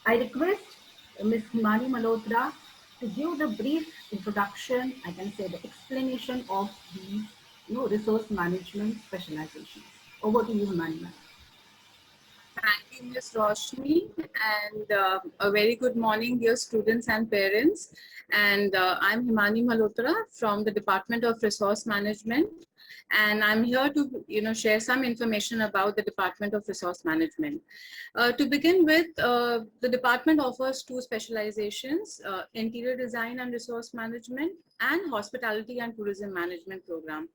I request Ms. Himani Malhotra to give the brief introduction, I can say the explanation of these resource management specializations. Over to you, Himani ma'am. Thank you, Ms. Roshni, and a very good morning, dear students and parents. And I'm Himani Malhotra from the Department of Resource Management, and I'm here to share some information about the Department of Resource Management. To begin with, the department offers two specializations: Interior Design and Resource Management, and Hospitality and Tourism Management program.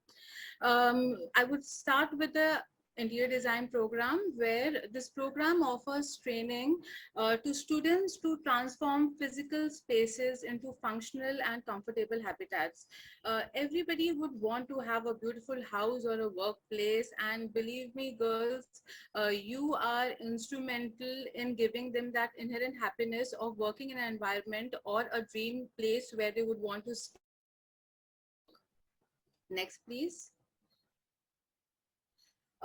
I would start with the interior design program, where this program offers training to students to transform physical spaces into functional and comfortable habitats. Everybody would want to have a beautiful house or a workplace, and believe me, girls, you are instrumental in giving them that inherent happiness of working in an environment or a dream place where they would want to stay and work. Next, please.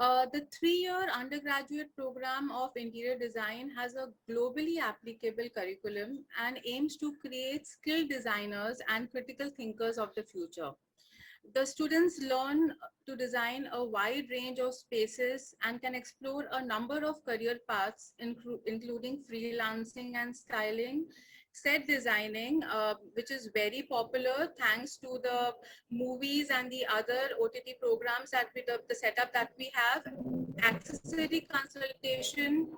The 3-year undergraduate program of interior design has a globally applicable curriculum and aims to create skilled designers and critical thinkers of the future. The students learn to design a wide range of spaces and can explore a number of career paths, including freelancing and styling, set designing, which is very popular thanks to the movies and the other OTT programs that the setup that we have, accessory consultation,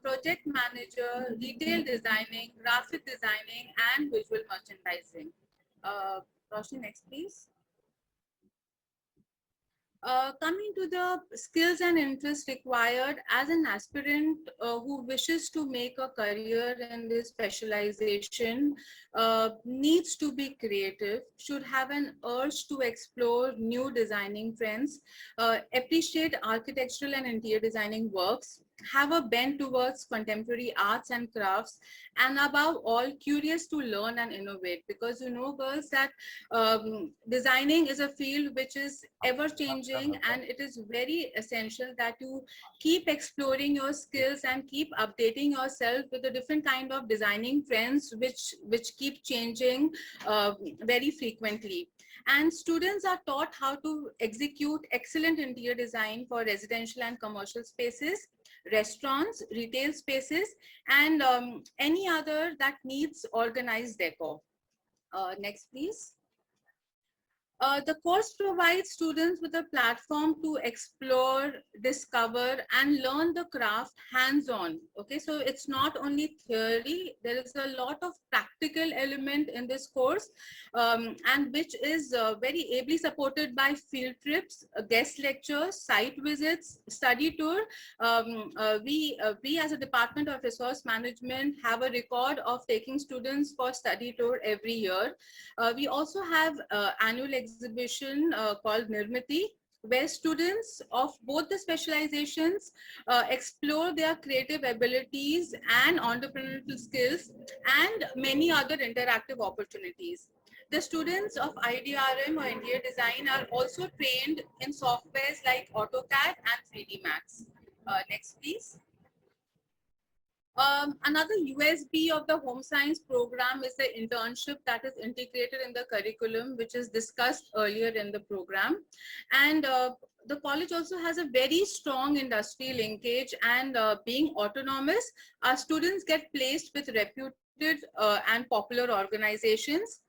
project manager, retail designing, graphic designing, and visual merchandising. Roshni, next, please. Coming to the skills and interests required as an aspirant who wishes to make a career in this specialization, needs to be creative, should have an urge to explore new designing trends, appreciate architectural and interior designing works, have a bent towards contemporary arts and crafts, and above all, curious to learn and innovate. Because girls, that designing is a field which is ever changing, and it is very essential that you keep exploring your skills and keep updating yourself with the different kind of designing trends which keep changing very frequently. And students are taught how to execute excellent interior design for residential and commercial spaces, restaurants, retail spaces, and any other that needs organized decor. Next, please. The course provides students with a platform to explore, discover, and learn the craft hands-on. Okay, so it's not only theory, there is a lot of practical element in this course, and which is very ably supported by field trips, guest lectures, site visits, study tour. We as a Department of Resource Management have a record of taking students for study tour every year. We also have annual exhibition called Nirmiti, where students of both the specializations explore their creative abilities and entrepreneurial skills and many other interactive opportunities. The students of IDRM or interior design are also trained in softwares like AutoCAD and 3D Max. Next, please. Another USB of the home science program is the internship that is integrated in the curriculum, which is discussed earlier in the program. And the college also has a very strong industry linkage, and being autonomous, our students get placed with reputed and popular organizations.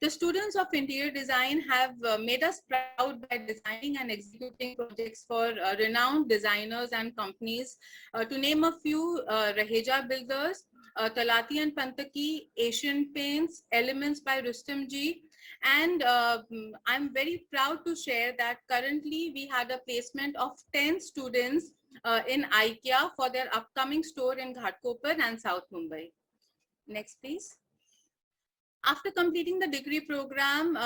The students of interior design have made us proud by designing and executing projects for renowned designers and companies. To name a few, Raheja Builders, Talati and Pantaki, Asian Paints, Elements by Rustam Ji. And I'm very proud to share that currently we had a placement of 10 students in IKEA for their upcoming store in Ghatkopar and South Mumbai. Next, please. After completing the degree program,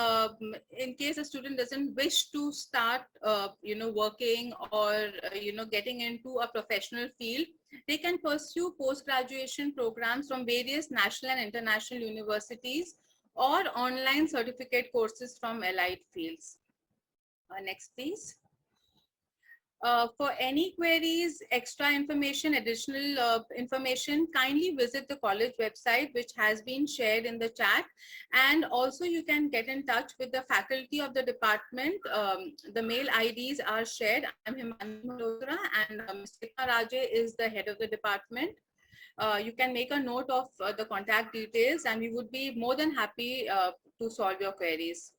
in case a student doesn't wish to start, working or, getting into a professional field, they can pursue post-graduation programs from various national and international universities or online certificate courses from allied fields. Next, please. For any queries, extra information, additional information, kindly visit the college website, which has been shared in the chat. And also you can get in touch with the faculty of the department. The mail IDs are shared. I am Himanshi Malhotra, and Ms. Sikha Raje is the head of the department. You can make a note of the contact details, and we would be more than happy to solve your queries.